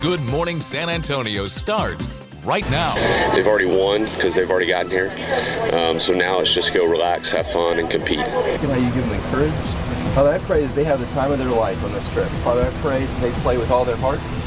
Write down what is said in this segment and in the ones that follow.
Good Morning San Antonio starts right now. They've already won because they've already gotten here. So now it's just go relax, have fun, and compete. How you give them encouragement? Father, I pray that they have the time of their life on this trip. Father, I pray that they play with all their hearts.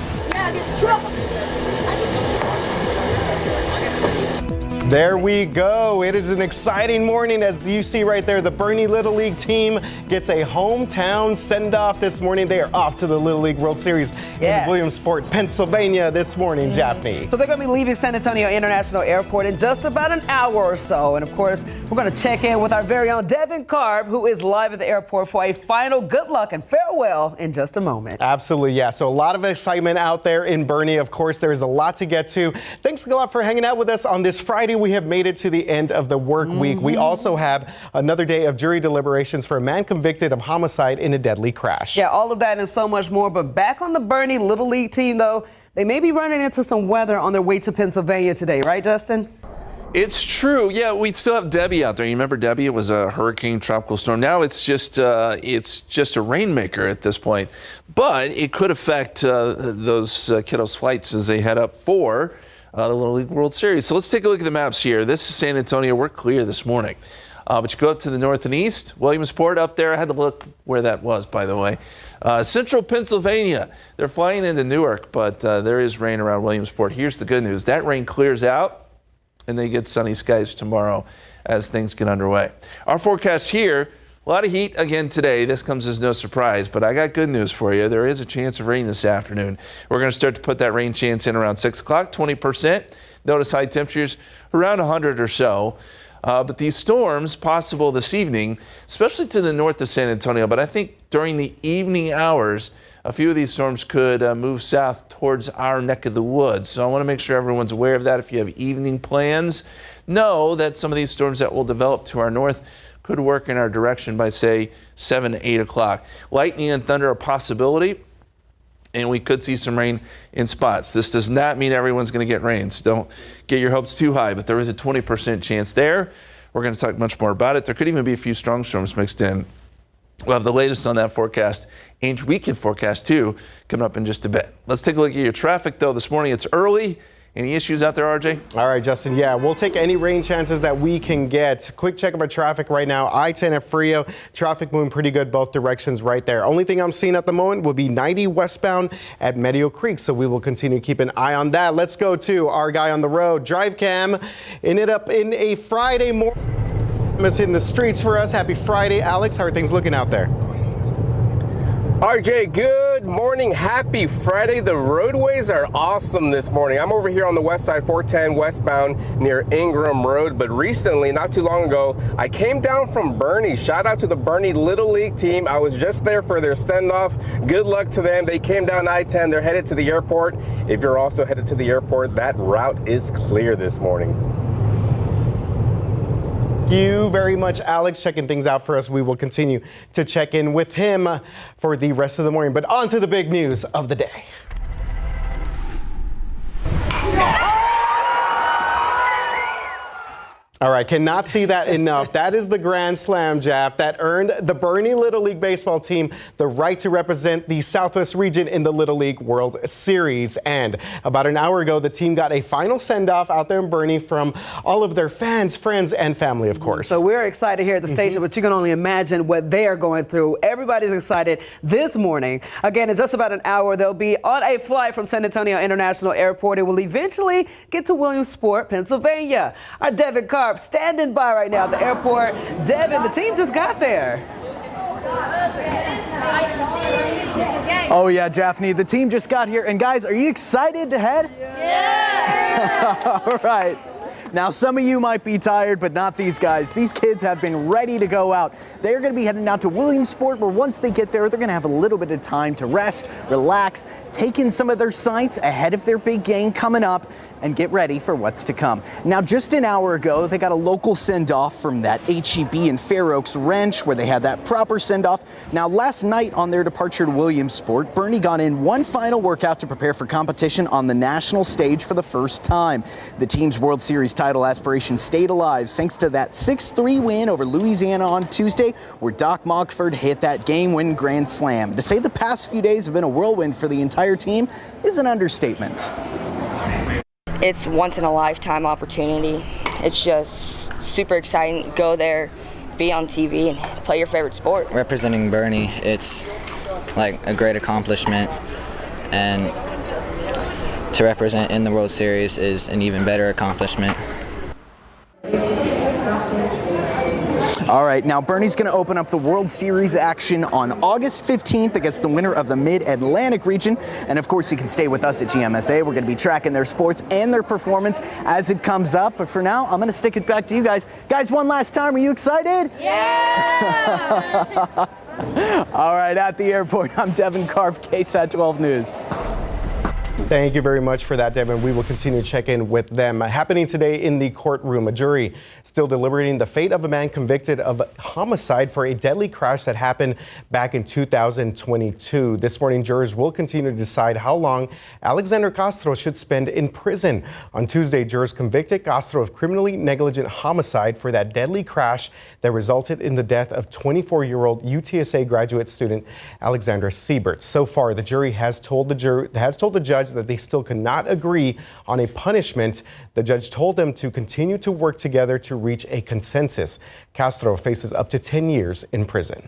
There we go. It is an exciting morning. As you see right there, the Boerne Little League team gets a hometown send-off this morning. They are off to the Little League World Series in Williamsport, Pennsylvania this morning, Jaffney. So they're going to be leaving San Antonio International Airport in just about an hour or so. And of course, we're going to check in with our very own Devin Karp, who is live at the airport for a final good luck and farewell in just a moment. Absolutely, yeah. So a lot of excitement out there in Boerne. Of course, there's a lot to get to. Thanks a lot for hanging out with us on this Friday. We have made it to the end of the work week. We also have another day of jury deliberations for a man convicted of homicide in a deadly crash. Yeah, all of that and so much more. But back on the Boerne Little League team, though, they may be running into some weather on their way to Pennsylvania today, right, Justin? It's true. Yeah, we still have Debbie out there. You remember Debbie? It was a hurricane tropical storm. Now it's just a rainmaker at this point. But it could affect those kiddos' flights as they head up for the Little League World Series. So let's take a look at the maps here. This is San Antonio. We're clear this morning. But you go up to the north and east, Williamsport up there. I had to look where that was, by the way. Central Pennsylvania, they're flying into Newark, but there is rain around Williamsport. Here's the good news. That rain clears out, and they get sunny skies tomorrow as things get underway. Our forecast here, a lot of heat again today. This comes as no surprise, but I got good news for you. There is a chance of rain this afternoon. We're going to start to put that rain chance in around 6 o'clock, 20%. Notice high temperatures around 100 or so. But these storms possible this evening, especially to the north of San Antonio. But I think during the evening hours, a few of these storms could move south towards our neck of the woods. So I want to make sure everyone's aware of that. If you have evening plans, know that some of these storms that will develop to our north could work in our direction by, say, 7 to 8 o'clock. Lightning and thunder a possibility, and we could see some rain in spots. This does not mean everyone's going to get rain, so don't get your hopes too high, but there is a 20% chance there. We're going to talk much more about it. There could even be a few strong storms mixed in. We'll have the latest on that forecast and weekend forecast, too, coming up in just a bit. Let's take a look at your traffic, though. This morning, it's early. Any issues out there, RJ? All right, Justin. Yeah, we'll take any rain chances that we can get. Quick check of our traffic right now. I-10 at Frio. Traffic moving pretty good both directions right there. Only thing I'm seeing at the moment will be 90 westbound at Meadow Creek. So we will continue to keep an eye on that. Let's go to our guy on the road, Drive Cam. Ended up in a Friday morning. Is hitting the streets for us. Happy Friday, Alex. How are things looking out there? RJ, good morning. Happy Friday. The roadways are awesome this morning. I'm over here on the west side, 410 westbound near Ingram Road. But recently, not too long ago, I came down from Boerne. Shout out to the Boerne Little League team. I was just there for their send-off. Good luck to them. They came down I-10. They're headed to the airport. If you're also headed to the airport, that route is clear this morning. Thank you very much, Alex, checking things out for us. We will continue to check in with him for the rest of the morning. But on to the big news of the day. All right, cannot see that enough. That is the Grand Slam, Jaff, that earned the Boerne Little League baseball team the right to represent the Southwest region in the Little League World Series. And about an hour ago, the team got a final send-off out there in Boerne from all of their fans, friends, and family, of course. So we're excited here at the station, but you can only imagine what they are going through. Everybody's excited this morning. Again, in just about an hour, they'll be on a flight from San Antonio International Airport. It will eventually get to Williamsport, Pennsylvania. Our Devin Karp standing by right now at the airport. Devin, the team just got there. Oh yeah, Jaffney, the team just got here. And guys, are you excited to head? Yeah! All right. Now, some of you might be tired, but not these guys. These kids have been ready to go out. They're going to be heading out to Williamsport, where once they get there, they're going to have a little bit of time to rest, relax, take in some of their sights ahead of their big game coming up, and get ready for what's to come. Now, just an hour ago, they got a local send-off from that HEB in Fair Oaks Wrench, where they had that proper send-off. Now, last night on their departure to Williamsport, Boerne got in one final workout to prepare for competition on the national stage for the first time. The team's World Series title aspirations stayed alive thanks to that 6-3 win over Louisiana on Tuesday, where Doc Mockford hit that game-winning grand slam. To say the past few days have been a whirlwind for the entire team is an understatement. It's once-in-a-lifetime opportunity. It's just super exciting to go there, be on TV, and play your favorite sport. Representing Bernie, it's like a great accomplishment, and to represent in the World Series is an even better accomplishment. All right, now Bernie's going to open up the World Series action on August 15th against the winner of the Mid-Atlantic region. And of course, you can stay with us at GMSA. We're going to be tracking their sports and their performance as it comes up. But for now, I'm going to stick it back to you guys. Guys, one last time, are you excited? Yeah! All right, at the airport, I'm Devin Karp, KSAT 12 News. Thank you very much for that, Devin. We will continue to check in with them. Happening today in the courtroom, a jury still deliberating the fate of a man convicted of homicide for a deadly crash that happened back in 2022. This morning, jurors will continue to decide how long Alexander Castro should spend in prison. On Tuesday, jurors convicted Castro of criminally negligent homicide for that deadly crash that resulted in the death of 24-year-old UTSA graduate student Alexandra Siebert. So far, the jury has told the judge that they still cannot agree on a punishment. The judge told them to continue to work together to reach a consensus. Castro faces up to 10 years in prison.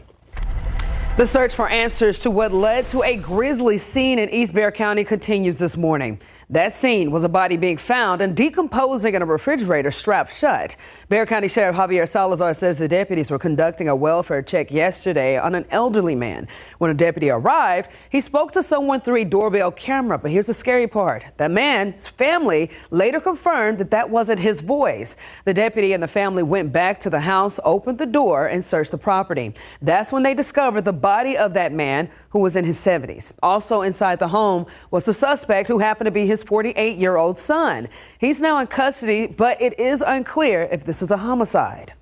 The search for answers to what led to a grisly scene in East Bexar County continues this morning. That scene was a body being found and decomposing in a refrigerator strapped shut. Bexar County Sheriff Javier Salazar says the deputies were conducting a welfare check yesterday on an elderly man. When a deputy arrived, he spoke to someone through a doorbell camera. But here's the scary part. That man's family later confirmed that that wasn't his voice. The deputy and the family went back to the house, opened the door, and searched the property. That's when they discovered the body of that man, who was in his 70s. Also inside the home was the suspect, who happened to be his 48-year-old son. He's now in custody, but it is unclear if this is a homicide.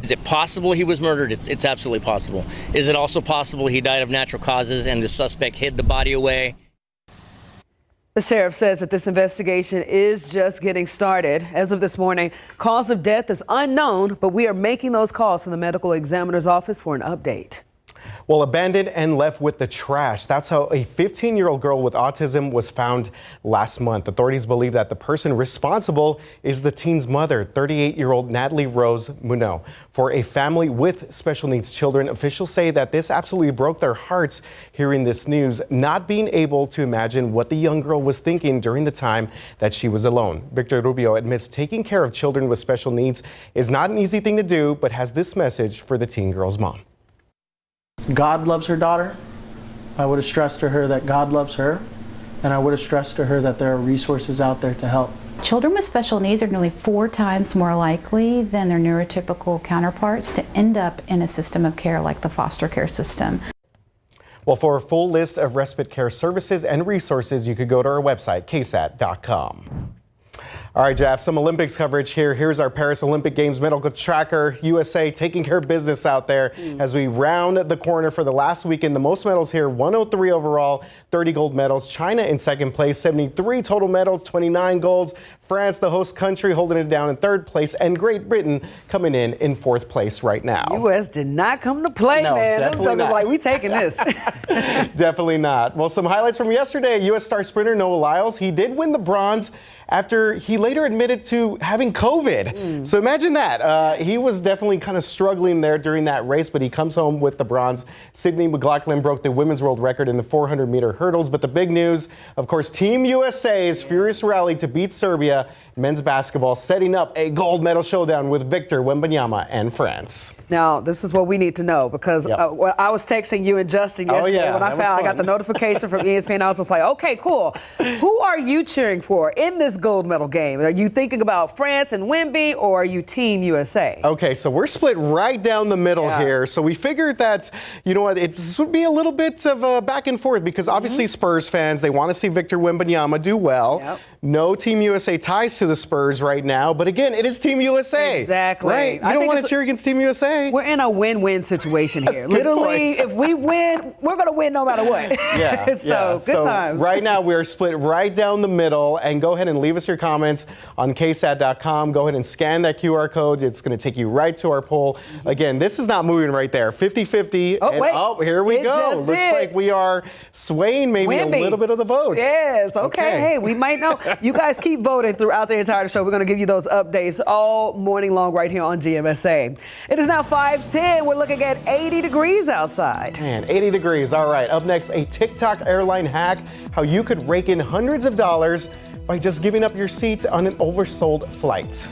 Is it possible he was murdered? It's absolutely possible. Is it also possible he died of natural causes and the suspect hid the body away? The sheriff says that this investigation is just getting started. As of this morning, cause of death is unknown, but we are making those calls to the medical examiner's office for an update. Well, abandoned and left with the trash. That's how a 15-year-old girl with autism was found last month. Authorities believe that the person responsible is the teen's mother, 38-year-old Natalie Rose Munoz. For a family with special needs children, officials say that this absolutely broke their hearts hearing this news, not being able to imagine what the young girl was thinking during the time that she was alone. Victor Rubio admits taking care of children with special needs is not an easy thing to do, but has this message for the teen girl's mom. God loves her daughter. I would have stressed to her that God loves her, and I would have stressed to her that there are resources out there to help. Children with special needs are nearly 4 times more likely than their neurotypical counterparts to end up in a system of care like the foster care system. Well, for a full list of respite care services and resources, you could go to our website, ksat.com. All right, Jeff, some Olympics coverage here. Here's our Paris Olympic Games medical tracker. USA taking care of business out there as we round the corner for the last weekend. The most medals here, 103 overall, 30 gold medals. China in second place, 73 total medals, 29 golds. France, the host country, holding it down in third place, and Great Britain coming in fourth place right now. U.S. did not come to play, no, man. Definitely not. Like, we taking this. Definitely not. Well, some highlights from yesterday. U.S. star sprinter Noah Lyles, he did win the bronze after he later admitted to having COVID. So imagine that. He was definitely kind of struggling there during that race, but he comes home with the bronze. Sydney McLaughlin broke the women's world record in the 400-meter hurdles. But the big news, of course, Team USA's furious rally to beat Serbia. Men's basketball setting up a gold medal showdown with Victor Wembanyama and France. Now, this is what we need to know, because when I was texting you and Justin yesterday, when I got the notification from ESPN, I was just like, okay, cool. Who are you cheering for in this gold medal game? Are you thinking about France and Wemby, or are you Team USA? Okay, so we're split right down the middle here. So we figured that, you know what, this would be a little bit of a back and forth, because obviously Spurs fans, they want to see Victor Wembanyama do well. No Team USA ties to the Spurs right now, but again, it is Team USA. Exactly. Right? You don't want to cheer against Team USA. We're in a win-win situation here. Literally, if we win, we're going to win no matter what. Yeah. So, good times. Right now, we are split right down the middle. And go ahead and leave us your comments on KSAT.com. Go ahead and scan that QR code. It's going to take you right to our poll. Again, this is not moving right there. 50-50. Oh, wait. Oh, here we go. Looks like we are swaying maybe a little bit of the votes. Yes. Okay. Hey, we might know. You guys keep voting throughout the entire show. We're going to give you those updates all morning long right here on GMSA. It is now 5:10. We're looking at 80 degrees outside. Man, 80 degrees. All right. Up next, a TikTok airline hack. How you could rake in hundreds of dollars by just giving up your seats on an oversold flight.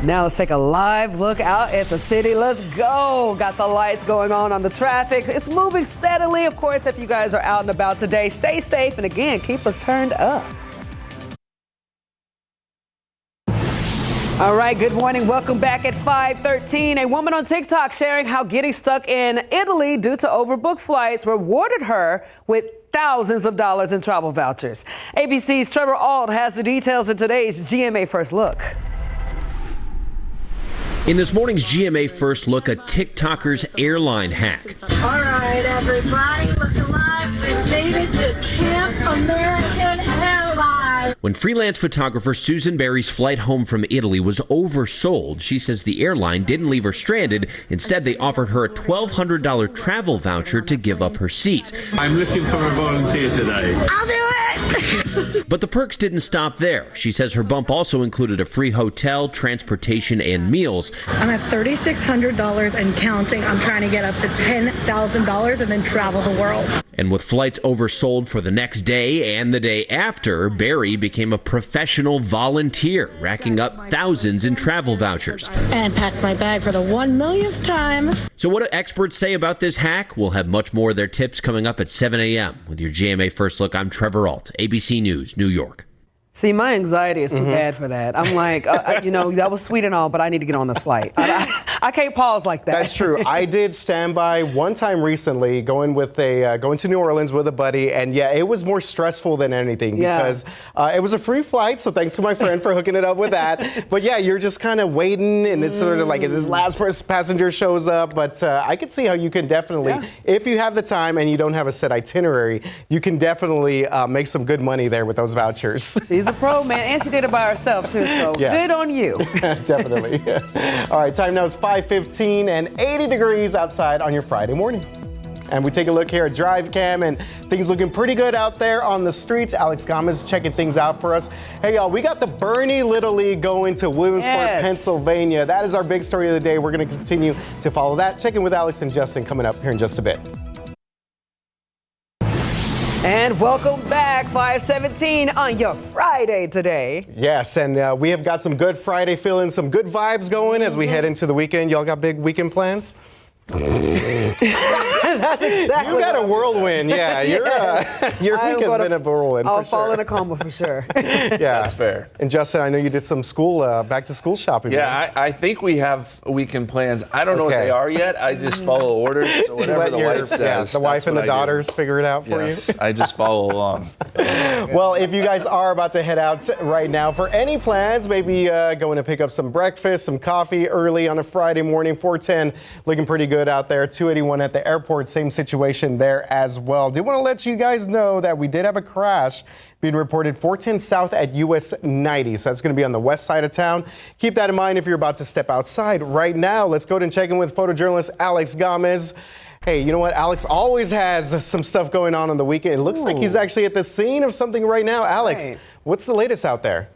Now let's take a live look out at the city. Let's go. Got the lights going on the traffic. It's moving steadily. Of course, if you guys are out and about today, stay safe. And again, keep us turned up. All right, good morning. Welcome back at 5:13. A woman on TikTok sharing how getting stuck in Italy due to overbooked flights rewarded her with thousands of dollars in travel vouchers. ABC's Trevor Ault has the details in today's GMA First Look. In this morning's GMA First Look, a TikToker's airline hack. All right, everybody, look alive. We've made it to Camp American Airlines. When freelance photographer Susan Berry's flight home from Italy was oversold, she says the airline didn't leave her stranded. Instead, they offered her a $1,200 travel voucher to give up her seat. I'm looking for a volunteer today. I'll do it. But the perks didn't stop there. She says her bump also included a free hotel, transportation, and meals. I'm at $3,600 and counting. I'm trying to get up to $10,000 and then travel the world. And with flights oversold for the next day and the day after, Berry became a professional volunteer, racking up thousands in travel vouchers. And packed my bag for the 1 millionth time. So what do experts say about this hack? We'll have much more of their tips coming up at 7 a.m. With your GMA First Look, I'm Trevor Ault, ABC News, New York. See, my anxiety is too bad for that. I'm like, that was sweet and all, but I need to get on this flight. I can't pause like that. That's true. I did standby one time recently, going to New Orleans with a buddy, and yeah, it was more stressful than anything because it was a free flight. So thanks to my friend for hooking it up with that. But yeah, you're just kind of waiting, and it's sort of like this last passenger shows up. But I could see how you can definitely, if you have the time and you don't have a set itinerary, you can definitely make some good money there with those vouchers. She's a pro, man, and she did it by herself too, so good on you. Definitely. All right, time now is 5:15 and 80 degrees outside on your Friday morning. And we take a look here at Drive Cam, and things looking pretty good out there on the streets. Alex Gomez checking things out for us. Hey, y'all, we got the Bernie Little League going to Williamsport, Pennsylvania. That is our big story of the day. We're going to continue to follow that. Check in with Alex and Justin coming up here in just a bit. And welcome back, 5:17 on your Friday today. Yes, and we have got some good Friday feeling, some good vibes going as we head into the weekend. Y'all got big weekend plans? That's exactly. You got a whirlwind, yeah. Your week has been a whirlwind. I'll fall in a coma for sure. Yeah, that's fair. And Justin, I know you did some back to school shopping. Yeah, I think we have weekend plans. I don't know what they are yet. I just follow orders. So whatever the wife says. Yeah, the wife and the daughters figure it out for you. I just follow along. Well, if you guys are about to head out right now for any plans, maybe going to pick up some breakfast, some coffee early on a Friday morning. 410 looking pretty good out there. 281 at the airport. Same situation there as well. Did want to let you guys know that we did have a crash being reported 410 south at US 90. So that's going to be on the west side of town. Keep that in mind if you're about to step outside right now. Let's go and check in with photojournalist Alex Gomez. Hey, you know what? Alex always has some stuff going on the weekend. It looks like he's actually at the scene of something right now. Alex, what's the latest out there?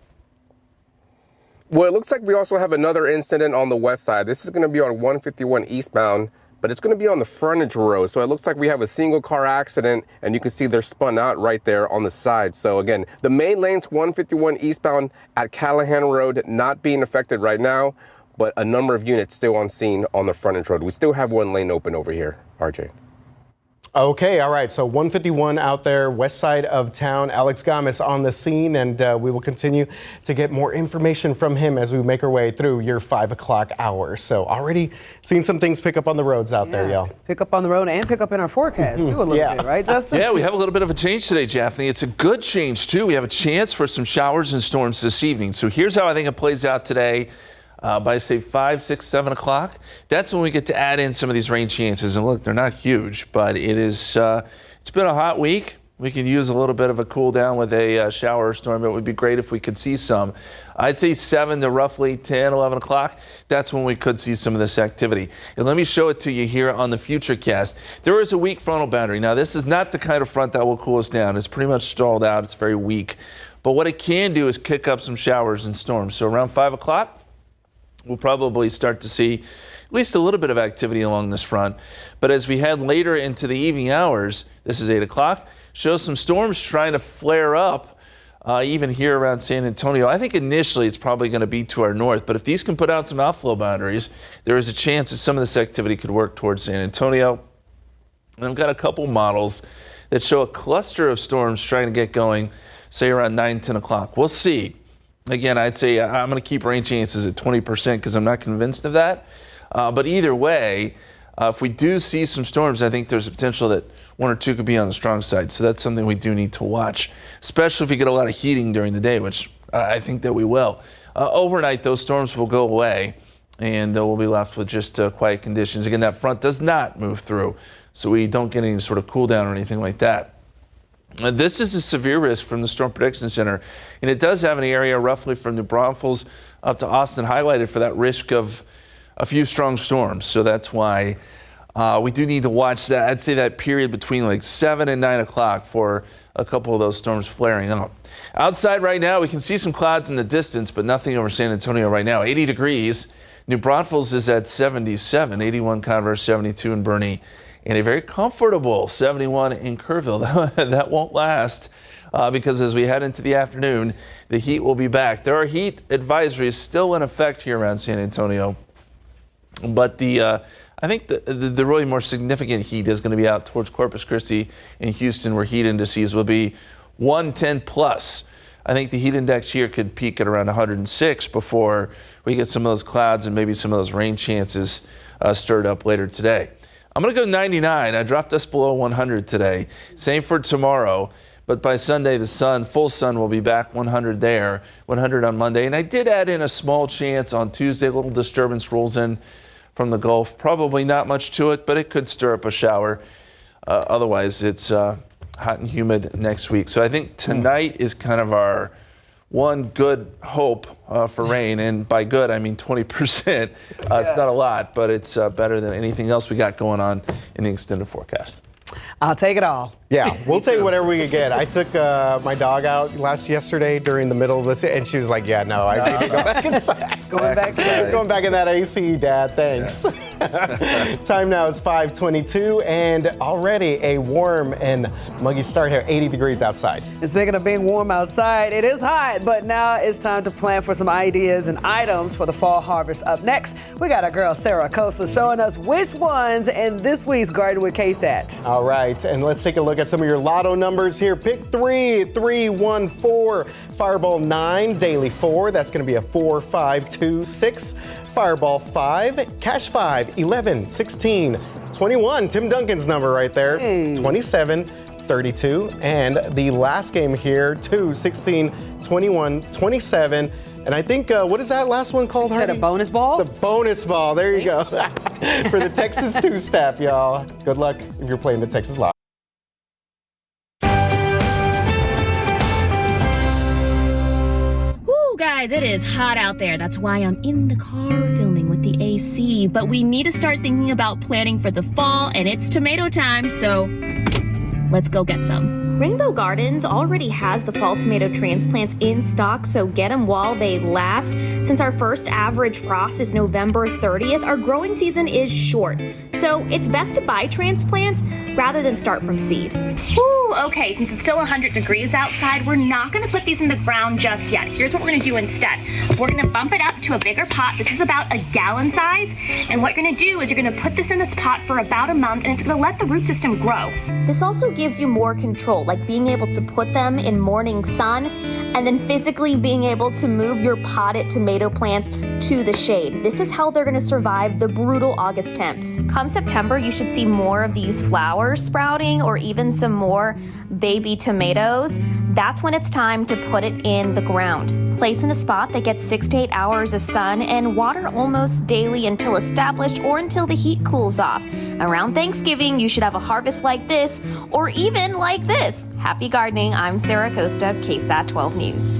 Well, it looks like we also have another incident on the west side. This is going to be on 151 eastbound, but it's going to be on the frontage road. So it looks like we have a single car accident, and you can see they're spun out right there on the side. So again, the main lane's 151 eastbound at Callahan Road, not being affected right now, but a number of units still on scene on the frontage road. We still have one lane open over here, RJ. Okay, all right. So 151 out there, west side of town. Alex Gomez on the scene, and we will continue to get more information from him as we make our way through your 5 o'clock hour. So already seen some things pick up on the roads out there, y'all. Pick up on the road and pick up in our forecast, too, a little bit, right, Justin? Yeah, we have a little bit of a change today, Japhanie. It's a good change, too. We have a chance for some showers and storms this evening. So here's how I think it plays out today. By, say, 5, 6, 7 o'clock, that's when we get to add in some of these rain chances. And look, they're not huge, but it's been a hot week. We could use a little bit of a cool down with a shower or storm. It would be great if we could see some. I'd say 7 to roughly 10, 11 o'clock. That's when we could see some of this activity. And let me show it to you here on the Futurecast. There is a weak frontal boundary. Now, this is not the kind of front that will cool us down. It's pretty much stalled out. It's very weak. But what it can do is kick up some showers and storms. So around 5 o'clock, we'll probably start to see at least a little bit of activity along this front. But as we head later into the evening hours, this is 8 o'clock, shows some storms trying to flare up even here around San Antonio. I think initially it's probably going to be to our north, but if these can put out some outflow boundaries, there is a chance that some of this activity could work towards San Antonio. And I've got a couple models that show a cluster of storms trying to get going, say around 9, 10 o'clock. We'll see. Again, I'd say I'm going to keep rain chances at 20% because I'm not convinced of that. But either way, if we do see some storms, I think there's a potential that 1 or 2 could be on the strong side. So that's something we do need to watch, especially if we get a lot of heating during the day, which I think that we will. Overnight, those storms will go away, and we'll be left with just quiet conditions. Again, that front does not move through, so we don't get any sort of cool down or anything like that. This is a severe risk from the Storm Prediction Center, and it does have an area roughly from New Braunfels up to Austin highlighted for that risk of a few strong storms. So that's why we do need to watch that. I'd say that period between like 7 and 9 o'clock for a couple of those storms flaring up. Outside right now, we can see some clouds in the distance, but nothing over San Antonio right now. 80 degrees. New Braunfels is at 77, 81 Converse, 72 in Boerne, and a very comfortable 71 in Kerrville. That won't last because as we head into the afternoon, the heat will be back. There are heat advisories still in effect here around San Antonio, but I think the really more significant heat is going to be out towards Corpus Christi and Houston, where heat indices will be 110 plus. I think the heat index here could peak at around 106 before we get some of those clouds and maybe some of those rain chances stirred up later today. I'm going to go 99. I dropped us below 100 today. Same for tomorrow. But by Sunday, the full sun will be back 100 there, 100 on Monday. And I did add in a small chance on Tuesday. A little disturbance rolls in from the Gulf. Probably not much to it, but it could stir up a shower. Otherwise, it's hot and humid next week. So I think tonight is kind of our one good hope for rain, and by good I mean 20%. It's not a lot, but it's better than anything else we got going on in the extended forecast. I'll take it all. Yeah, we'll take whatever we could get. I took my dog out yesterday during the middle of this, and she was like, yeah, no, I need to go back inside. Going back in that AC, Dad, thanks. Yeah. Time now is 5:22, and already a warm and muggy start here, 80 degrees outside. And speaking of being warm outside, it is hot, but now it's time to plan for some ideas and items for the fall harvest. Up next, we got our girl Sarah Costa showing us which ones in this week's Garden with KSAT. All right, and let's take a look at some of your lotto numbers here. Pick 3, 3, 1, 4, Fireball 9, Daily 4, that's going to be a 4, 5, 2, 6, Fireball 5, Cash 5, 11, 16, 21, Tim Duncan's number right there, 27, 32, and the last game here, 2, 16, 21, 27, and I think, what is that last one called, Hardy? Is that a bonus ball? The bonus ball, there you go. For the Texas two-step, y'all. Good luck if you're playing the Texas Lotto. Guys, it is hot out there. That's why I'm in the car filming with the AC. But we need to start thinking about planning for the fall, and it's tomato time, so let's go get some. Rainbow Gardens already has the fall tomato transplants in stock, so get them while they last. Since our first average frost is November 30th, our growing season is short. So it's best to buy transplants rather than start from seed. Ooh, okay, since it's still 100 degrees outside, we're not gonna put these in the ground just yet. Here's what we're gonna do instead. We're gonna bump it up to a bigger pot. This is about a gallon size. And what you're gonna do is you're gonna put this in this pot for about a month, and it's gonna let the root system grow. This also gives you more control, like being able to put them in morning sun and then physically being able to move your potted tomato plants to the shade. This is how they're gonna survive the brutal August temps. Come September, you should see more of these flowers sprouting or even some more baby tomatoes. That's when it's time to put it in the ground. Place in a spot that gets 6 to 8 hours of sun and water almost daily until established or until the heat cools off. Around Thanksgiving, you should have a harvest like this or even like this. Happy gardening. I'm Sarah Costa, KSAT 12 News.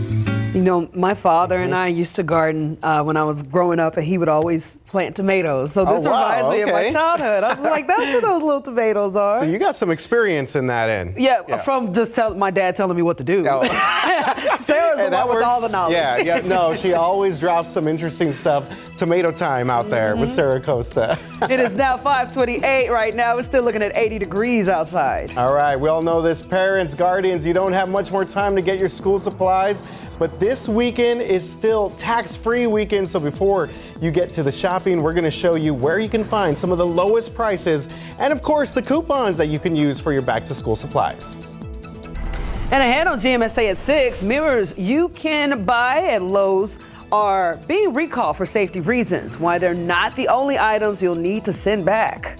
You know, my father and I used to garden when I was growing up, and he would always plant tomatoes. So this reminds me of my childhood. I was like, that's what those little tomatoes are. So you got some experience in that end. Yeah, from just my dad telling me what to do. Sarah's the one with all the knowledge. Yeah, no, she always drops some interesting stuff. Tomato time out there with Sarah Costa. It is now 5:28 right now. We're still looking at 80 degrees outside. All right, we all know this. Parents, guardians, you don't have much more time to get your school supplies. But this weekend is still tax-free weekend, so before you get to the shopping, we're going to show you where you can find some of the lowest prices and, of course, the coupons that you can use for your back-to-school supplies. And ahead on GMSA at 6, mirrors you can buy at Lowe's are being recalled for safety reasons. Why they're not the only items you'll need to send back.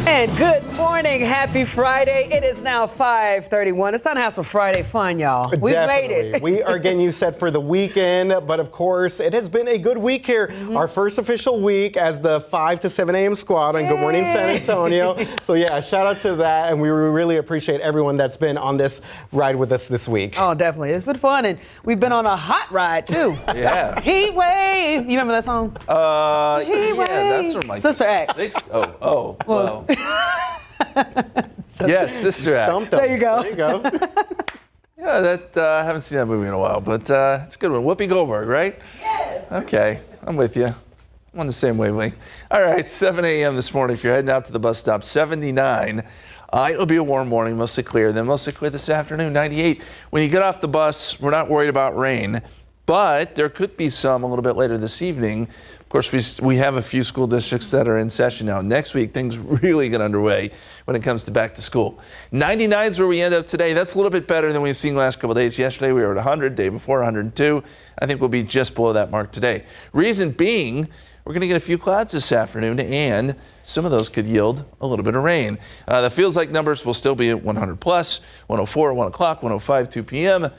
And good morning, happy Friday. It is now 5:31. It's time to have some Friday fun, y'all. We've made it. We are getting you set for the weekend, but of course, it has been a good week here. Our first official week as the 5 to 7 a.m. squad on Good Morning San Antonio. So yeah, shout out to that, and we really appreciate everyone that's been on this ride with us this week. Oh, definitely. It's been fun, and we've been on a hot ride, too. Yeah. Heat Wave. You remember that song? Yeah, that's from like Sister Act. Well. Yes, Sister Act. There you go. There you go. Yeah, that I haven't seen that movie in a while, but it's a good one. Whoopi Goldberg, right? Yes. Okay, I'm with you. I'm on the same wavelength. All right, 7 a.m. this morning. If you're heading out to the bus stop, 79. It'll be a warm morning, mostly clear. Then mostly clear this afternoon, 98. When you get off the bus, we're not worried about rain, but there could be some a little bit later this evening. Of course, we have a few school districts that are in session now. Next week, things really get underway when it comes to back to school. 99 is where we end up today. That's a little bit better than we've seen the last couple of days. Yesterday, we were at 100, day before 102. I think we'll be just below that mark today. Reason being, we're going to get a few clouds this afternoon, and some of those could yield a little bit of rain. The feels like numbers will still be at 100 plus, 104 at 1 o'clock, 105, 2 p.m.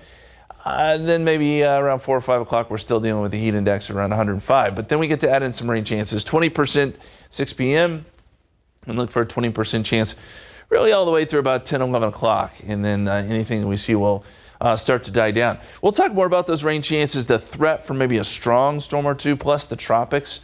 Then maybe around 4 or 5 o'clock, we're still dealing with the heat index around 105. But then we get to add in some rain chances. 20% 6 p.m. and look for a 20% chance really all the way through about 10, 11 o'clock. And then anything that we see will start to die down. We'll talk more about those rain chances, the threat for maybe a strong storm or two, plus the tropics,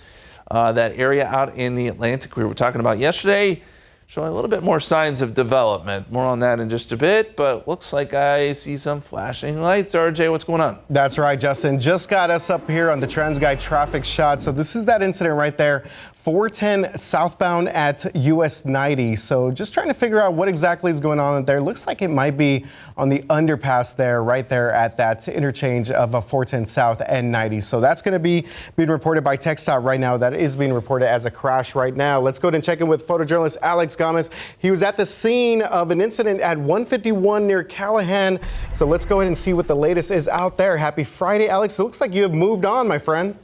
that area out in the Atlantic we were talking about yesterday. Showing a little bit more signs of development. More on that in just a bit, but looks like I see some flashing lights. RJ, what's going on? That's right, Justin. Just got us up here on the TransGuide traffic shot. So this is that incident right there. 410 southbound at US 90. So just trying to figure out what exactly is going on there. Looks like it might be on the underpass there, right there at that interchange of 410 South and 90. So that's going to be being reported by TxDOT right now. That is being reported as a crash right now. Let's go ahead and check in with photojournalist Alex Gomez. He was at the scene of an incident at 151 near Callahan. So let's go ahead and see what the latest is out there. Happy Friday, Alex. It looks like you have moved on, my friend.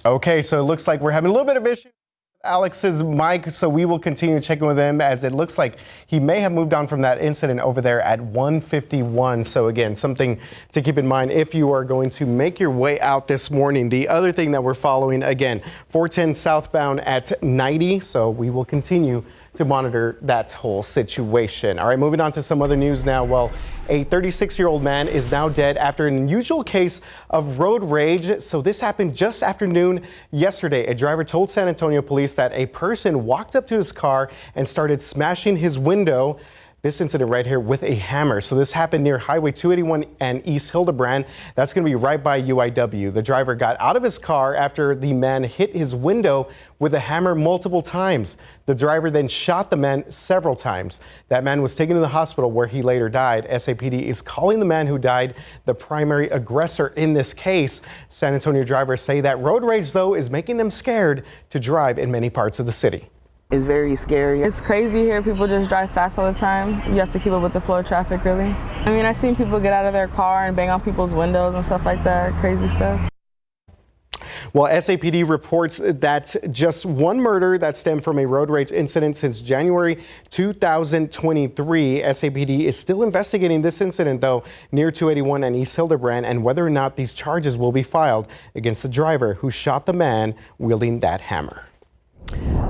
Okay, so it looks like we're having a little bit of issue with Alex's mic, so we will continue checking with him as it looks like he may have moved on from that incident over there at 151. So again, something to keep in mind if you are going to make your way out this morning. The other thing that we're following, again, 410 southbound at 90, so we will continue to monitor that whole situation. All right, moving on to some other news now. Well, a 36-year-old man is now dead after an unusual case of road rage. So this happened just after noon yesterday. A driver told San Antonio police that a person walked up to his car and started smashing his window. this incident right here with a hammer. So this happened near Highway 281 and East Hildebrand. That's going to be right by UIW. The driver got out of his car after the man hit his window with a hammer multiple times. The driver then shot the man several times. That man was taken to the hospital where he later died. SAPD is calling the man who died the primary aggressor in this case. San Antonio drivers say that road rage, though, is making them scared to drive in many parts of the city. It's very scary. It's crazy here. People just drive fast all the time. You have to keep up with the flow of traffic, really. I mean, I've seen people get out of their car and bang on people's windows and stuff like that. Crazy stuff. Well, SAPD reports that just one murder that stemmed from a road rage incident since January 2023. SAPD is still investigating this incident, though, near 281 and East Hildebrand, and whether or not these charges will be filed against the driver who shot the man wielding that hammer.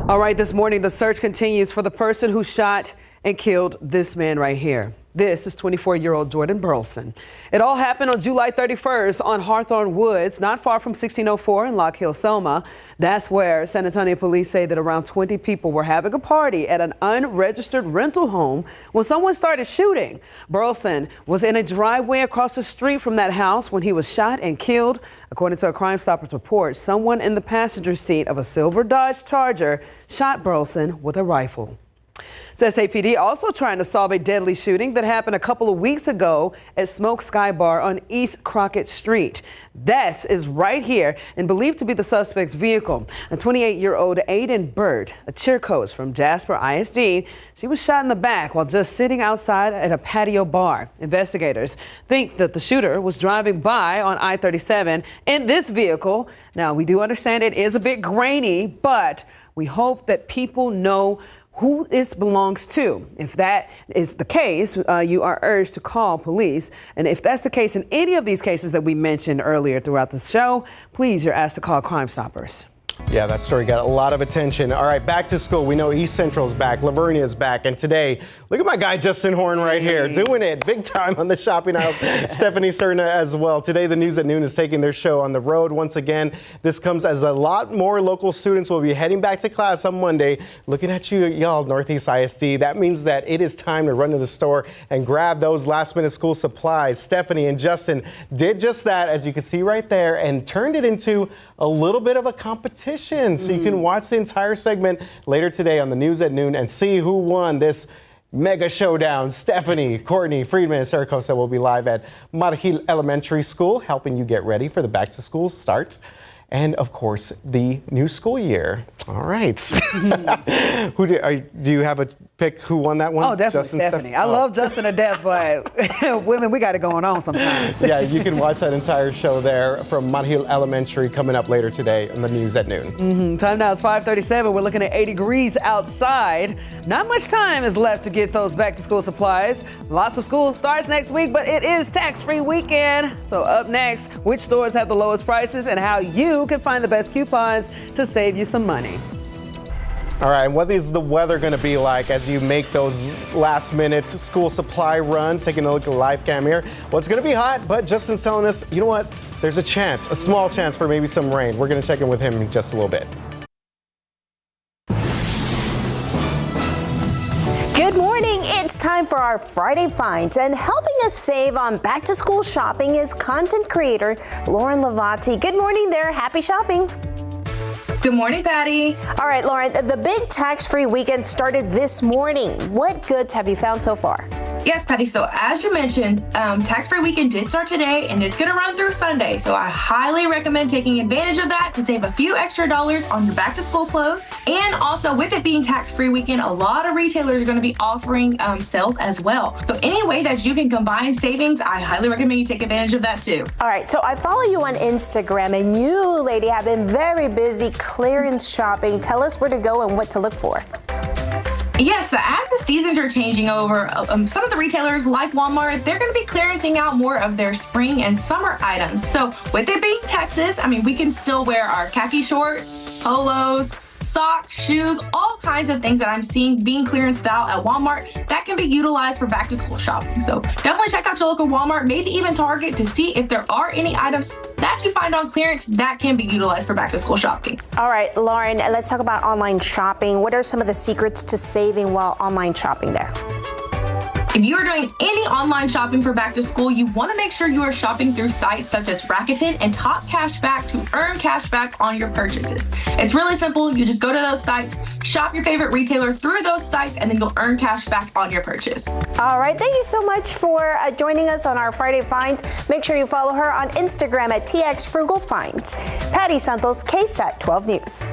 All right, this morning, the search continues for the person who shot and killed this man right here. This is 24-year-old Jordan Burleson. It all happened on July 31st on Hawthorne Woods, not far from 1604 in Lock Hill, Selma. That's where San Antonio police say that around 20 people were having a party at an unregistered rental home when someone started shooting. Burleson was in a driveway across the street from that house when he was shot and killed. According to a Crime Stoppers report, someone in the passenger seat of a silver Dodge Charger shot Burleson with a rifle. SAPD also trying to solve a deadly shooting that happened a couple of weeks ago at Smoke Sky Bar on East Crockett Street. This is right here and believed to be the suspect's vehicle. A 28-year-old Aiden Bird, a cheer coach from Jasper ISD, she was shot in the back while just sitting outside at a patio bar. Investigators think that the shooter was driving by on I-37 in this vehicle. Now, we do understand it is a bit grainy, but we hope that people know who this belongs to. If that is the case, you are urged to call police. And if that's the case in any of these cases that we mentioned earlier throughout the show, please, you're asked to call Crime Stoppers. Yeah, that story got a lot of attention. All right, back to school. We know East Central's back, Lavernia is back, and today, look at my guy Justin Horn right here, doing it big time on the shopping aisle. Stephanie Serna as well. Today, the News at Noon is taking their show on the road once again. This comes as a lot more local students will be heading back to class on Monday. Looking at you, y'all, Northeast ISD. That means that it is time to run to the store and grab those last-minute school supplies. Stephanie and Justin did just that, as you can see right there, and turned it into a little bit of a competition. So you can watch the entire segment later today on the News at Noon and see who won this mega showdown. Stephanie, Courtney, Friedman, and Sarah Costa will be live at Margil Elementary School, helping you get ready for the back to school starts. And of course, the new school year. All right. Who do you have a pick who won that one? Oh, definitely Justin, Stephanie. I love Justin to death, but women, we got it going on sometimes. Yeah, you can watch that entire show there from Margil Elementary coming up later today on the News at Noon. Time now is 5:37. We're looking at 80 degrees outside. Not much time is left to get those back to school supplies. Lots of school starts next week, but it is tax-free weekend. So up next, which stores have the lowest prices and how you can find the best coupons to save you some money. All right, what is the weather going to be like as you make those last-minute school supply runs? Taking a look at the live cam here. Well, it's going to be hot, but Justin's telling us, you know what? There's a chance, a small chance for maybe some rain. We're going to check in with him in just a little bit. Good morning. It's time for our Friday finds, and helping us save on back-to-school shopping is content creator Lauren Lavati. Good morning there. Happy shopping. Good morning, Patty. All right, Lauren, the big tax-free weekend started this morning. What goods have you found so far? Yes, Patty. So as you mentioned, tax-free weekend did start today and it's going to run through Sunday. So I highly recommend taking advantage of that to save a few extra dollars on your back-to-school clothes. And also with it being tax-free weekend, a lot of retailers are going to be offering sales as well. So any way that you can combine savings, I highly recommend you take advantage of that too. All right. So I follow you on Instagram and you, lady, have been very busy clearance shopping. Tell us where to go and what to look for. Yes, so as the seasons are changing over, some of the retailers like Walmart, they're going to be clearancing out more of their spring and summer items. So with it being Texas, I mean, we can still wear our khaki shorts, polos, socks, shoes, all kinds of things that I'm seeing being clearanced out at Walmart that can be utilized for back to school shopping. So definitely check out your local Walmart, maybe even Target, to see if there are any items that you find on clearance that can be utilized for back to school shopping. All right, Lauren, let's talk about online shopping. What are some of the secrets to saving while online shopping there? If you are doing any online shopping for back to school, you want to make sure you are shopping through sites such as Rakuten and Top Cashback to earn cash back on your purchases. It's really simple. You just go to those sites, shop your favorite retailer through those sites, and then you'll earn cash back on your purchase. All right, thank you so much for joining us on our Friday Finds. Make sure you follow her on Instagram at TXFrugalFinds. Patty Santos, KSAT 12 News.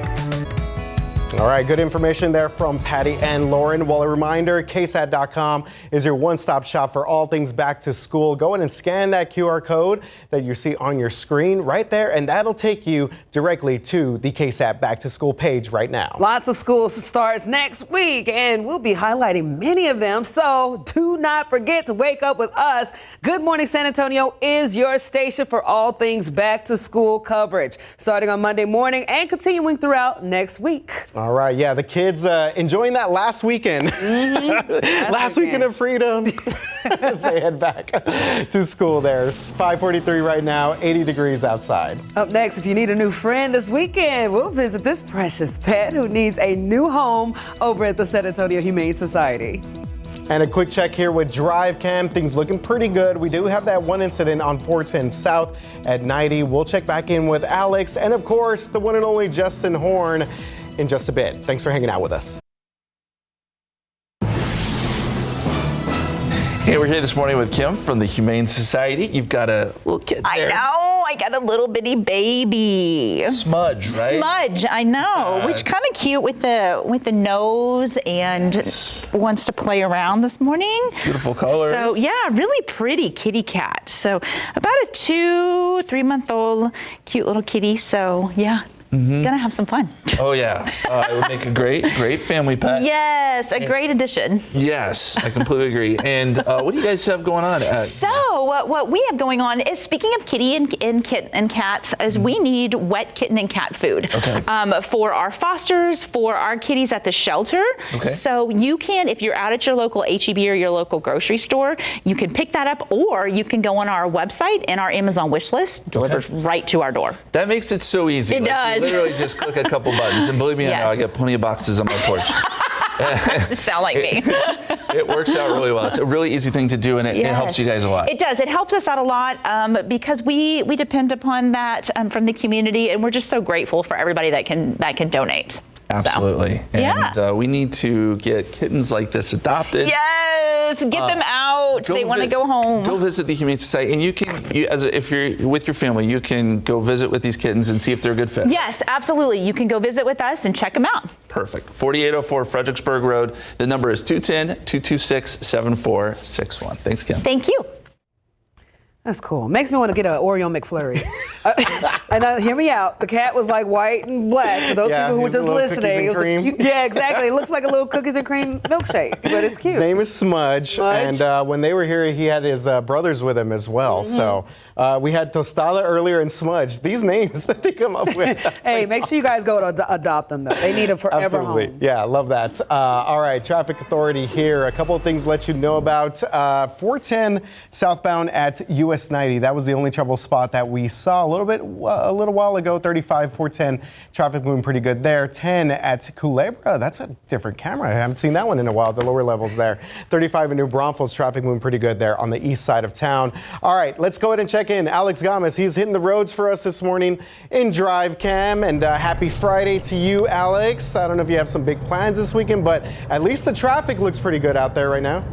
All right, good information there from Patty and Lauren. Well, a reminder, KSAT.com is your one-stop shop for all things back to school. Go in and scan that QR code that you see on your screen right there, and that'll take you directly to the KSAT Back to School page right now. Lots of schools starts next week, and we'll be highlighting many of them, so do not forget to wake up with us. Good Morning San Antonio is your station for all things back to school coverage, starting on Monday morning and continuing throughout next week. All right, yeah, the kids enjoying that last weekend. Last weekend of freedom as they head back to school there. It's 5:43 right now, 80 degrees outside. Up next, if you need a new friend this weekend, we'll visit this precious pet who needs a new home over at the San Antonio Humane Society. And a quick check here with Drive Cam. Things looking pretty good. We do have that one incident on 410 South at 90. We'll check back in with Alex and, of course, the one and only Justin Horn in just a bit. Thanks for hanging out with us. Hey, we're here this morning with Kim from the Humane Society. You've got a little kid there. I know. I got a little bitty baby. Smudge, right? Smudge, I know. Which kind of cute with the nose and wants to play around this morning. Beautiful colors. So yeah, really pretty kitty cat. So about a 2-3 month old cute little kitty. So yeah. Gonna have some fun. Oh yeah, it would make a great family pet. Yes, a great addition. Yes, I completely agree. And what do you guys have going on? So what we have going on is, speaking of kitty and cats, is we need wet kitten and cat food for our fosters, for our kitties at the shelter. Okay. So you can, if you're out at your local HEB or your local grocery store, you can pick that up, or you can go on our website and our Amazon wish list delivers right to our door. That makes it so easy. It does. You literally just click a couple buttons, and believe me, I know I get plenty of boxes on my porch. Sound like me. It works out really well. It's a really easy thing to do, and it helps you guys a lot. It does. It helps us out a lot because we depend upon that from the community, and we're just so grateful for everybody that can donate. Absolutely. So, and we need to get kittens like this adopted. Yes, get them out. They want to go home. Go visit the Humane Society, and you can, if you're with your family, you can go visit with these kittens and see if they're a good fit. Yes, absolutely. You can go visit with us and check them out. Perfect. 4804 Fredericksburg Road. The number is 210-226-7461. Thanks, Kim. Thank you. That's cool. Makes me want to get an Oreo McFlurry. And hear me out. The cat was like white and black. For those people who were just listening, it was a cute. Yeah, exactly. It looks like a little cookies and cream milkshake, but it's cute. His name is Smudge. And when they were here, he had his brothers with him as well. So we had Tostada earlier and Smudge. These names that they come up with. Hey, make sure you guys go to adopt them, though. They need a forever home. Yeah, love that. All right, traffic authority here. A couple of things to let you know about. 410 southbound at US 90. That was the only trouble spot that we saw a little while ago. 35, 410. Traffic moving pretty good there. 10 at Culebra. That's a different camera. I haven't seen that one in a while. The lower levels there. 35 in New Braunfels. Traffic moving pretty good there on the east side of town. All right, let's go ahead and check in. Alex Gomez, he's hitting the roads for us this morning in Drive Cam. And happy Friday to you, Alex. I don't know if you have some big plans this weekend, but at least the traffic looks pretty good out there right now.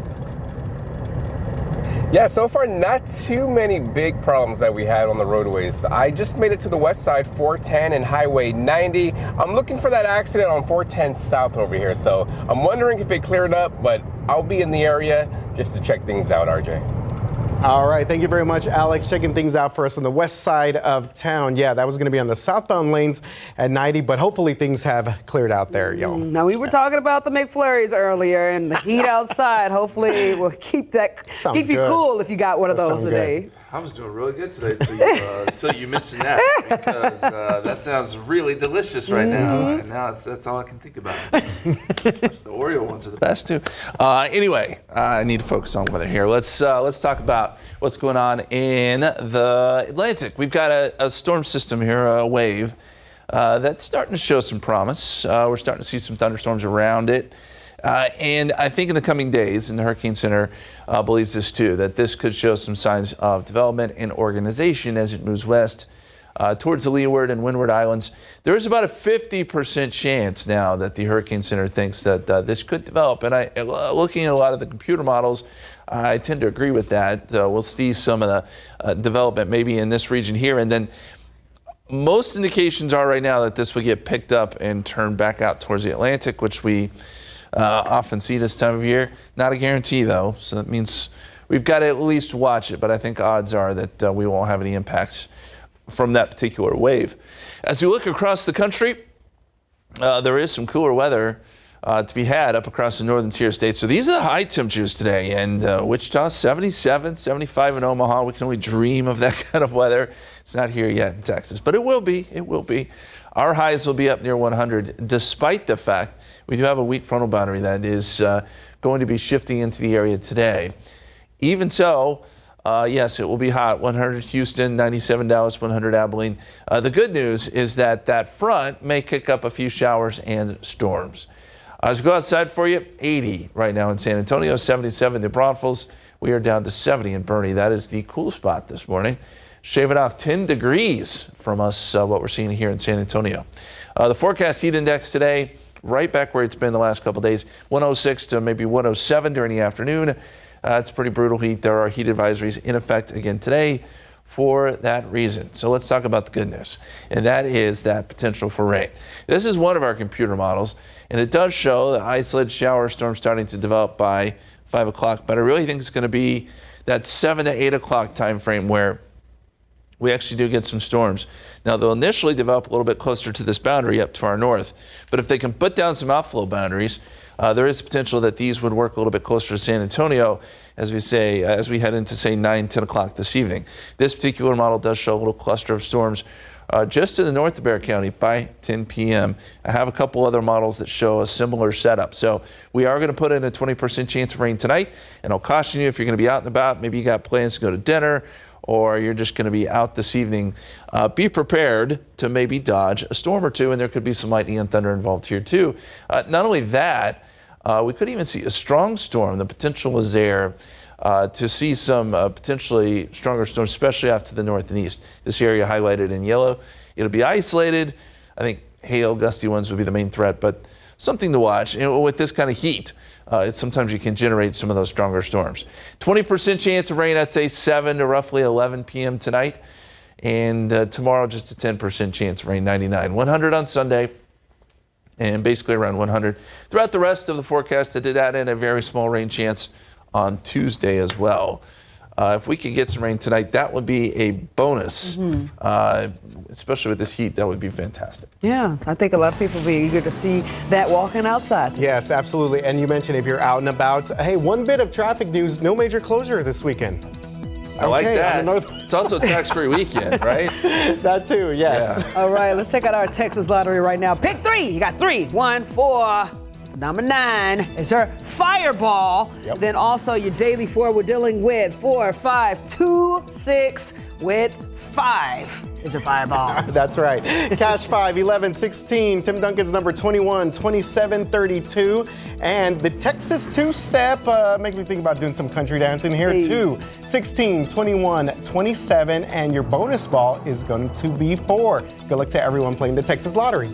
Yeah, so far not too many big problems that we had on the roadways. I just made it to the west side, 410 and Highway 90. I'm looking for that accident on 410 South over here, so I'm wondering if it cleared up, but I'll be in the area just to check things out, RJ. All right, thank you very much, Alex, checking things out for us on the west side of town. Yeah, that was going to be on the southbound lanes at 90, but hopefully things have cleared out there, yo. Now, we were talking about the McFlurries earlier and the heat outside. Hopefully, we'll keep you cool if you got one of those today. Good. I was doing really good today until you mentioned that, because that sounds really delicious right now. And now that's all I can think about. Especially the Oreo ones are the best too. Anyway, I need to focus on weather here. Let's talk about what's going on in the Atlantic. We've got a storm system here, a wave that's starting to show some promise. We're starting to see some thunderstorms around it. And I think in the coming days, and the Hurricane Center believes this too, that this could show some signs of development and organization as it moves west towards the Leeward and Windward Islands. There is about a 50% chance now that the Hurricane Center thinks that this could develop. And looking at a lot of the computer models, I tend to agree with that. We'll see some of the development maybe in this region here. And then most indications are right now that this will get picked up and turned back out towards the Atlantic, which we often see this time of year. Not a guarantee, though, so that means we've got to at least watch it. But I think odds are that we won't have any impacts from that particular wave. As we look across the country, there is some cooler weather to be had up across the northern tier states. So these are the high temperatures today. And Wichita, 77, 75 in Omaha. We can only dream of that kind of weather. It's not here yet in Texas, but it will be. It will be. Our highs will be up near 100, despite the fact we do have a weak frontal boundary that is going to be shifting into the area today. Even so, yes, it will be hot. 100 Houston, 97 Dallas, 100 Abilene. The good news is that that front may kick up a few showers and storms. As we go outside for you, 80 right now in San Antonio, 77 in Braunfels. We are down to 70 in Bernie. That is the cool spot this morning. Shaving off 10 degrees from us, what we're seeing here in San Antonio. The forecast heat index today, right back where it's been the last couple of days, 106 to maybe 107 during the afternoon. It's pretty brutal heat. There are heat advisories in effect again today for that reason. So let's talk about the good news, and that is that potential for rain. This is one of our computer models, and it does show the isolated shower storm starting to develop by 5 o'clock, but I really think it's going to be that 7 to 8 o'clock time frame where we actually do get some storms. Now, they'll initially develop a little bit closer to this boundary up to our north, but if they can put down some outflow boundaries, there is potential that these would work a little bit closer to San Antonio as we head into, say, 9, 10 o'clock this evening. This particular model does show a little cluster of storms just to the north of Bexar County by 10 p.m. I have a couple other models that show a similar setup. So we are going to put in a 20% chance of rain tonight, and I'll caution you if you're going to be out and about, maybe you got plans to go to dinner, or you're just going to be out this evening, be prepared to maybe dodge a storm or two, and there could be some lightning and thunder involved here too. Not only that, we could even see a strong storm. The potential is there to see some potentially stronger storms, especially off to the north and east. This area highlighted in yellow. It'll be isolated. I think hail, gusty ones would be the main threat, but something to watch. And with this kind of heat, sometimes you can generate some of those stronger storms. 20% chance of rain, I'd say 7 to roughly 11 p.m. tonight. And tomorrow, just a 10% chance of rain, 99. 100 on Sunday, and basically around 100. Throughout the rest of the forecast, I did add in a very small rain chance on Tuesday as well. If we could get some rain tonight, that would be a bonus, especially with this heat. That would be fantastic. Yeah, I think a lot of people will be eager to see that walking outside. Yes, absolutely. And you mentioned if you're out and about, hey, one bit of traffic news, no major closure this weekend. I like that. It's also tax-free weekend, right? That too, yes. Yeah. All right, let's check out our Texas lottery right now. Pick 3. You got 3. 1, 4. Number 9 is your Fireball. Yep. Then also your daily 4, we're dealing with 4, 5, 2, 6 with 5 is your Fireball. That's right. Cash 5, 11, 16. Tim Duncan's number 21, 27, 32. And the Texas two-step, make me think about doing some country dancing here too. 16, 21, 27. And your bonus ball is going to be 4. Good luck to everyone playing the Texas Lottery.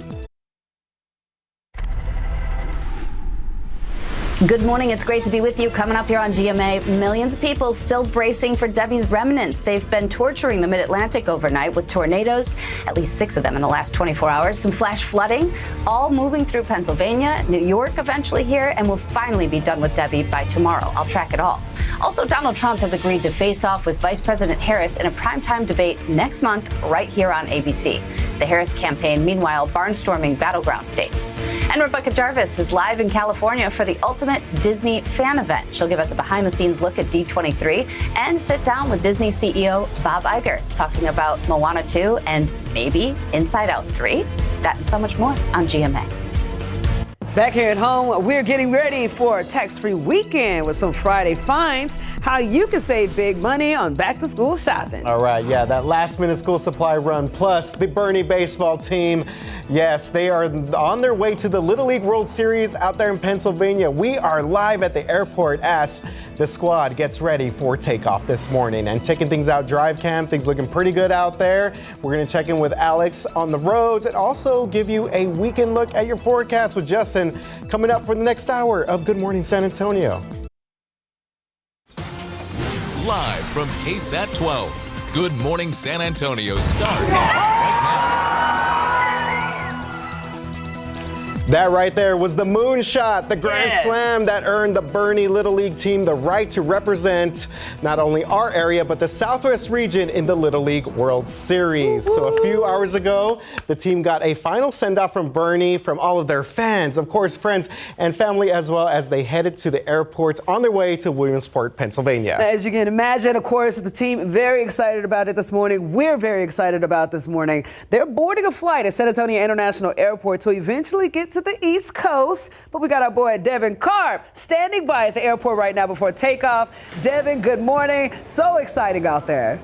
Good morning. It's great to be with you. Coming up here on GMA, millions of people still bracing for Debbie's remnants. They've been torturing the mid-Atlantic overnight with tornadoes, at least 6 of them in the last 24 hours, some flash flooding, all moving through Pennsylvania, New York eventually here, and we'll finally be done with Debbie by tomorrow. I'll track it all. Also, Donald Trump has agreed to face off with Vice President Harris in a primetime debate next month right here on ABC. The Harris campaign, meanwhile, barnstorming battleground states. And Rebecca Jarvis is live in California for the ultimate Disney fan event. She'll give us a behind-the-scenes look at D23 and sit down with Disney CEO Bob Iger, talking about Moana 2 and maybe Inside Out 3. That and so much more on GMA. Back here at home, we're getting ready for a tax-free weekend with some Friday finds, how you can save big money on back-to-school shopping. All right, yeah, that last-minute school supply run, plus the Bernie baseball team. Yes, they are on their way to the Little League World Series out there in Pennsylvania. We are live at the airport as the squad gets ready for takeoff this morning. And checking things out, drive cam, things looking pretty good out there. We're going to check in with Alex on the roads and also give you a weekend look at your forecast with Justin coming up for the next hour of Good Morning San Antonio. Live from KSAT 12, Good Morning San Antonio starts right now. That right there was the moonshot, the grand slam that earned the Bernie Little League team the right to represent not only our area, but the Southwest region in the Little League World Series. So a few hours ago, the team got a final send-off from Bernie, from all of their fans, of course, friends and family, as well as they headed to the airport on their way to Williamsport, Pennsylvania. As you can imagine, of course, the team very excited about it this morning. We're very excited about this morning. They're boarding a flight at San Antonio International Airport to eventually get to the East Coast, but we got our boy Devin Karp standing by at the airport right now before takeoff. Devin, good morning. So exciting out there.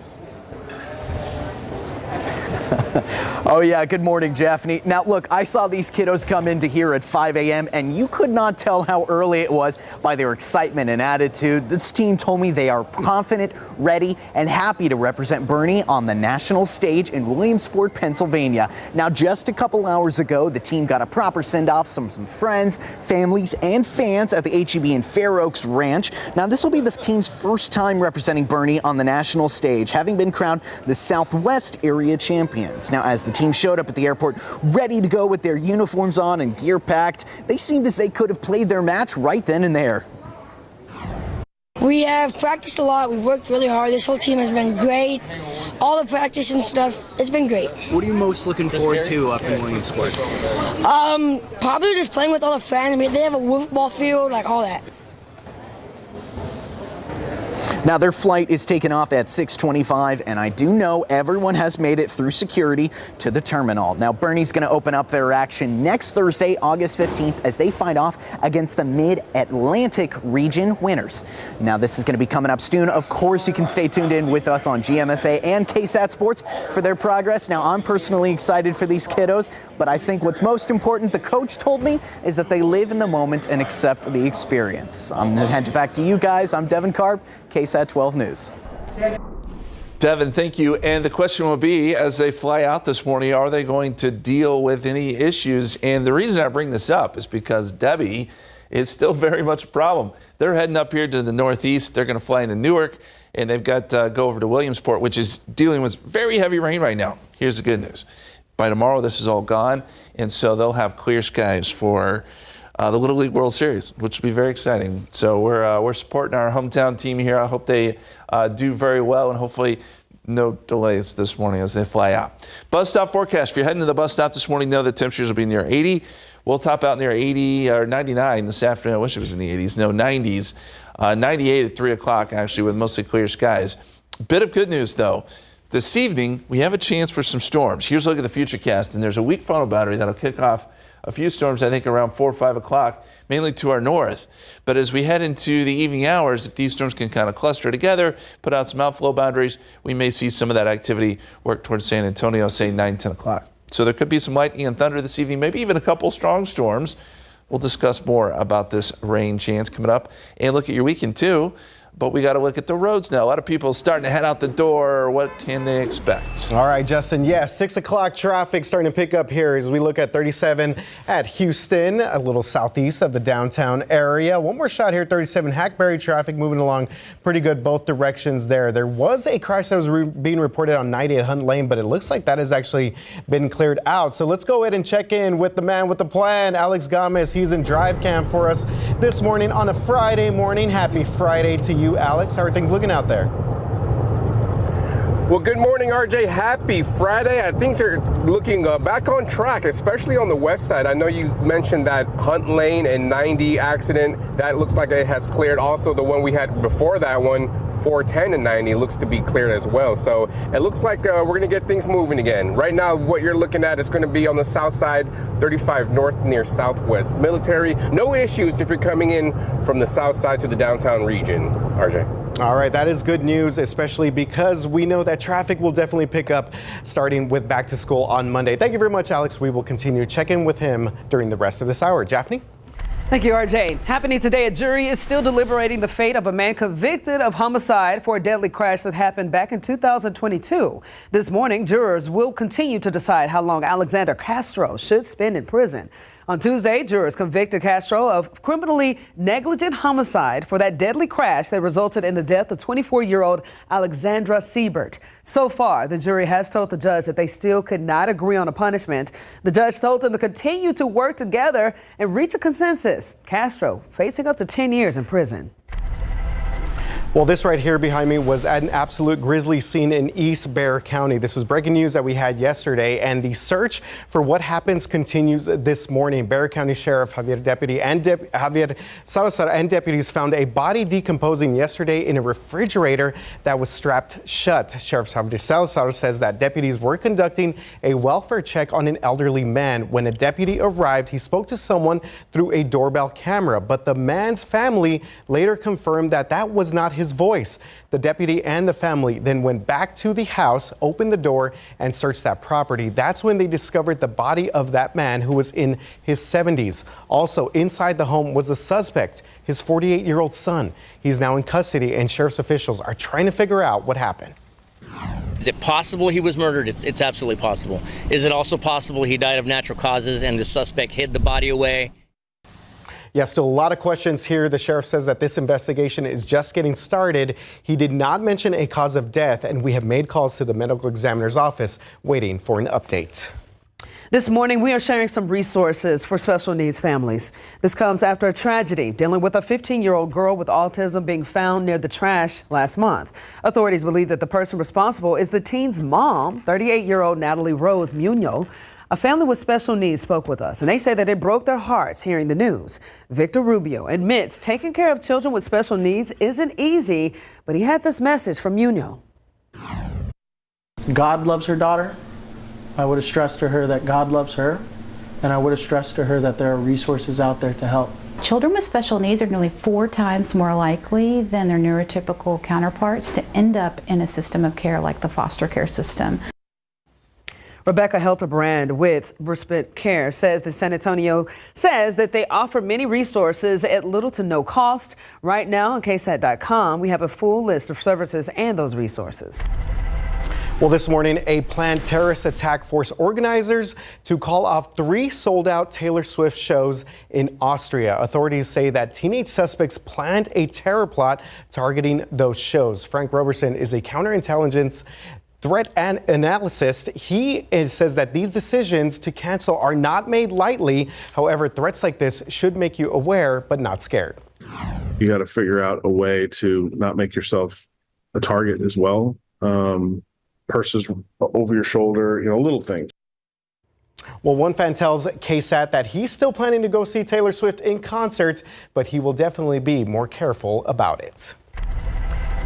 Oh yeah, good morning, Japhanie. Now look, I saw these kiddos come into here at 5 a.m. and you could not tell how early it was by their excitement and attitude. This team told me they are confident, ready, and happy to represent Bernie on the national stage in Williamsport, Pennsylvania. Now just a couple hours ago, the team got a proper send-off from some friends, families, and fans at the HEB in Fair Oaks Ranch. Now this will be the team's first time representing Bernie on the national stage, having been crowned the Southwest area champions. Now, as the team showed up at the airport ready to go with their uniforms on and gear packed, they seemed as they could have played their match right then and there. We have practiced a lot. We've worked really hard. This whole team has been great. All the practice and stuff, it's been great. What are you most looking forward to up in Williamsport? Probably just playing with all the fans. I mean, they have a football field, like all that. Now, their flight is taking off at 6:25, and I do know everyone has made it through security to the terminal. Now, Bernie's going to open up their action next Thursday, August 15th, as they fight off against the Mid-Atlantic region winners. Now, this is going to be coming up soon. Of course, you can stay tuned in with us on GMSA and KSAT Sports for their progress. Now, I'm personally excited for these kiddos, but I think what's most important, the coach told me, is that they live in the moment and accept the experience. I'm going to hand it back to you guys. I'm Devin Karp, KSAT 12 News. Devin, thank you. And the question will be, as they fly out this morning, are they going to deal with any issues? And the reason I bring this up is because Debbie is still very much a problem. They're heading up here to the Northeast. They're going to fly into Newark, and they've got to go over to Williamsport, which is dealing with very heavy rain right now. Here's the good news. By tomorrow, this is all gone, and so they'll have clear skies for the Little League World Series, which will be very exciting. So we're supporting our hometown team here. I hope they do very well, and hopefully no delays this morning as they fly out. Bus stop forecast. If you're heading to the bus stop this morning, know the temperatures will be near 80. We'll top out near 80 or 99 this afternoon. I wish it was in the 80s. No, 90s. 98 at 3 o'clock, actually, with mostly clear skies. Bit of good news, though. This evening, we have a chance for some storms. Here's a look at the futurecast, and there's a weak frontal boundary that'll kick off a few storms, I think, around 4 or 5 o'clock, mainly to our north. But as we head into the evening hours, if these storms can kind of cluster together, put out some outflow boundaries, we may see some of that activity work towards San Antonio, say 9, 10 o'clock. So there could be some lightning and thunder this evening, maybe even a couple strong storms. We'll discuss more about this rain chance coming up and look at your weekend too. But we got to look at the roads now. A lot of people starting to head out the door. What can they expect? All right, Justin. Yeah, 6 o'clock traffic starting to pick up here as we look at 37 at Houston, a little southeast of the downtown area. One more shot here, 37 Hackberry traffic moving along pretty good both directions there. There was a crash that was being reported on 98 Hunt Lane, but it looks like that has actually been cleared out. So let's go ahead and check in with the man with the plan, Alex Gomez. He's in drive cam for us this morning on a Friday morning. Happy Friday to you, Alex. How are things looking out there? Well, good morning, RJ. Happy Friday. Things are looking back on track, especially on the west side. I know you mentioned that Hunt Lane and 90 accident. That looks like it has cleared. Also, the one we had before that one, 410 and 90, looks to be cleared as well. So it looks like we're going to get things moving again. Right now, what you're looking at is going to be on the south side, 35 north near Southwest Military. No issues if you're coming in from the south side to the downtown region, RJ. All right, that is good news, especially because we know that traffic will definitely pick up starting with back to school on Monday. Thank you very much, Alex. We will continue to check in with him during the rest of this hour. Japhanie? Thank you, RJ. Happening today, a jury is still deliberating the fate of a man convicted of homicide for a deadly crash that happened back in 2022. This morning, jurors will continue to decide how long Alexander Castro should spend in prison. On Tuesday, jurors convicted Castro of criminally negligent homicide for that deadly crash that resulted in the death of 24-year-old Alexandra Siebert. So far, the jury has told the judge that they still could not agree on a punishment. The judge told them to continue to work together and reach a consensus. Castro facing up to 10 years in prison. Well, this right here behind me was an absolute grisly scene in East Bexar County. This was breaking news that we had yesterday, and the search for what happens continues this morning. Bexar County Sheriff Javier Deputy and Javier Salazar and deputies found a body decomposing yesterday in a refrigerator that was strapped shut. Sheriff Javier Salazar says that deputies were conducting a welfare check on an elderly man. When a deputy arrived, he spoke to someone through a doorbell camera, but the man's family later confirmed that that was not his voice. The deputy and the family then went back to the house, opened the door, and searched that property. That's when they discovered the body of that man who was in his 70s. Also inside the home was the suspect, his 48-year-old son. He's now in custody, and sheriff's officials are trying to figure out what happened. Is it possible he was murdered? It's absolutely possible. Is it also possible he died of natural causes and the suspect hid the body away? Yeah, still a lot of questions here. The sheriff says that this investigation is just getting started. He did not mention a cause of death, and we have made calls to the medical examiner's office waiting for an update. This morning, we are sharing some resources for special needs families. This comes after a tragedy dealing with a 15-year-old girl with autism being found near the trash last month. Authorities believe that the person responsible is the teen's mom, 38-year-old Natalie Rose Munoz. A family with special needs spoke with us, and they say that it broke their hearts hearing the news. Victor Rubio admits taking care of children with special needs isn't easy, but he had this message from Munoz. God loves her daughter. I would have stressed to her that God loves her, and I would have stressed to her that there are resources out there to help. Children with special needs are nearly 4 times more likely than their neurotypical counterparts to end up in a system of care like the foster care system. Rebecca Helterbrand with Respite Care says that San Antonio says that they offer many resources at little to no cost. Right now on KSAT.com, we have a full list of services and those resources. Well, this morning, a planned terrorist attack forced organizers to call off 3 sold-out Taylor Swift shows in Austria. Authorities say that teenage suspects planned a terror plot targeting those shows. Frank Roberson is a counterintelligence threat analyst. He says that these decisions to cancel are not made lightly. However, threats like this should make you aware, but not scared. You got to figure out a way to not make yourself a target as well. Purses over your shoulder, little things. Well, one fan tells KSAT that he's still planning to go see Taylor Swift in concert, but he will definitely be more careful about it.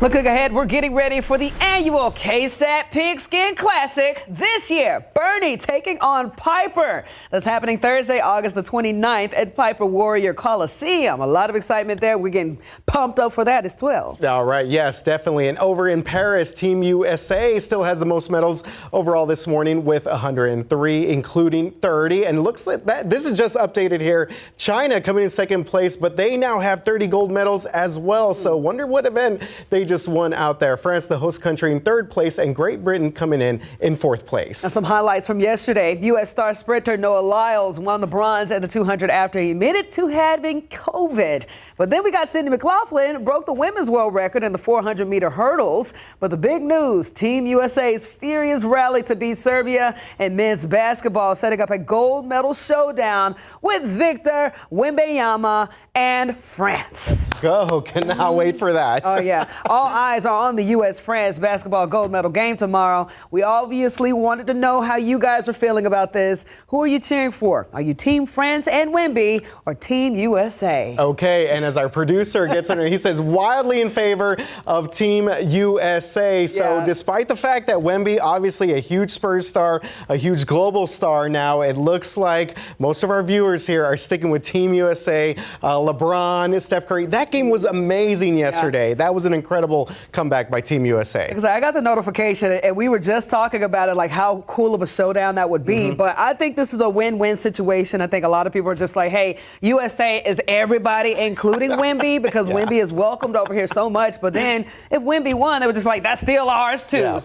Looking ahead, we're getting ready for the annual KSAT Pigskin Classic. This year, Bernie taking on Piper. That's happening Thursday, August the 29th at Piper Warrior Coliseum. A lot of excitement there. We're getting pumped up for that as well. All right. Yes, definitely. And over in Paris, Team USA still has the most medals overall this morning with 103, including 30. And looks like that this is just updated here. China coming in second place, but they now have 30 gold medals as well. So wonder what event they just won out there. France, the host country, in 3rd place, and Great Britain coming in 4th place. Now some highlights from yesterday. U.S. star sprinter Noah Lyles won the bronze at the 200 after he admitted to having COVID. But then we got Sydney McLaughlin, broke the women's world record in the 400-meter hurdles. But the big news, Team USA's furious rally to beat Serbia in men's basketball, setting up a gold medal showdown with Victor Wembanyama and France. Let's go. Cannot wait for that. Oh, yeah. All All eyes are on the U.S.-France basketball gold medal game tomorrow. We obviously wanted to know how you guys are feeling about this. Who are you cheering for? Are you Team France and Wemby or Team USA? Okay, and as our producer gets in, he says wildly in favor of Team USA. So despite the fact that Wemby, obviously a huge Spurs star, a huge global star now, it looks like most of our viewers here are sticking with Team USA. LeBron, Steph Curry. That game was amazing yesterday. That was an incredible comeback by Team USA. Because I got the notification, and we were just talking about it, like how cool of a showdown that would be. But I think this is a win-win situation. I think a lot of people are just like, hey, USA is everybody, including Wemby, because Wemby is welcomed over here so much. But then if Wemby won, they were just like, that's still ours too.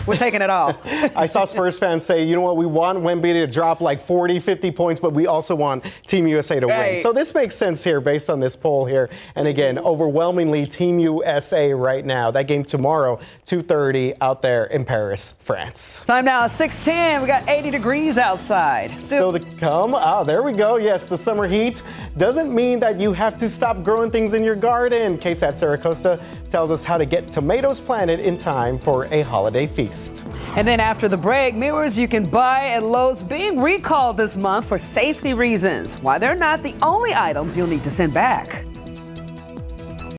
We're taking it all. I saw Spurs fans say, you know what, we want Wemby to drop like 40, 50 points, but we also want Team USA to win. So this makes sense here based on this poll here. And again, overwhelmingly Team USA right now. That game tomorrow, 2:30 out there in Paris, France. Time now, 6:10. We got 80 degrees outside. Still to come. Ah, there we go. Yes, the summer heat doesn't mean that you have to stop growing things in your garden. KSAT Sarah Costa tells us how to get tomatoes planted in time for a holiday feast. And then after the break, mirrors you can buy at Lowe's being recalled this month for safety reasons. Why they're not the only items you'll need to send back.